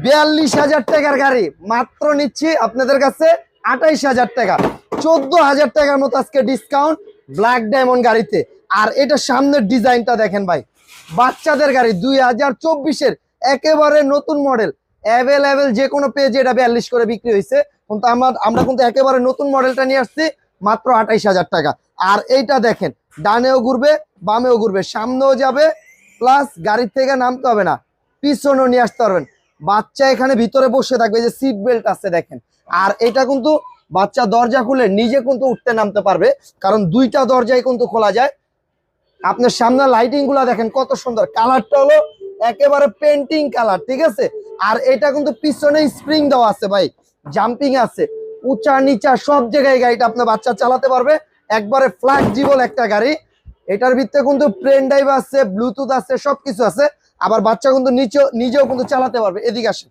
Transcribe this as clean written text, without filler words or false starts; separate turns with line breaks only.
42,000 টাকার গাড়ি মাত্র নিচ্ছি আপনাদের কাছে 28,000 টাকা, 14,000 টাকার মতো আজকে ডিসকাউন্ট ব্ল্যাক ডায়মন্ড গাড়িতে। আর এটা সামনের ডিজাইনটা দেখেন ভাই, বাচ্চাদের গাড়ি 2024-এর একেবারে নতুন মডেল, অ্যাভেলেবেল যে কোনো পেজে এটা 42 করে বিক্রি হয়েছে, কিন্তু আমরা কিন্তু একেবারে নতুন মডেলটা নিয়ে আসছি মাত্র 28,000 টাকা। আর এইটা দেখেন, ডানেও ঘুরবে বামেও ঘুরবে, সামনেও যাবে, প্লাস গাড়ির থেকে নামতে হবে না, পিছনেও নিয়ে আসতে পারবেন। বাচ্চা এখানে ভিতরে বসে থাকবে, যে সিট বেল্ট আছে দেখেন। আর এটা কিন্তু বাচ্চা দরজা খুলে নিজে কিন্তু উঠতে নামতে পারবে, কারণ দুইটা দরজাই কিন্তু খোলা যায়। আপনার সামনে লাইটিং গুলা দেখেন কত সুন্দর, কালারটা হলো একেবারে পেন্টিং কালার, ঠিক আছে। আর এটা কিন্তু পিছনে স্প্রিং দেওয়া আছে ভাই, জাম্পিং আছে, উঁচা নিচা সব জায়গায় গাড়িটা আপনার বাচ্চা চালাতে পারবে। একবারে ফ্লেক্সিবল একটা গাড়ি। এটার ভিতরে কিন্তু পেন ড্রাইভ আছে, ব্লুটুথ আছে, সবকিছু আছে। আবার বাচ্চা কিন্তু নিজেও কিন্তু চালাতে পারবে। এদিকে আসে।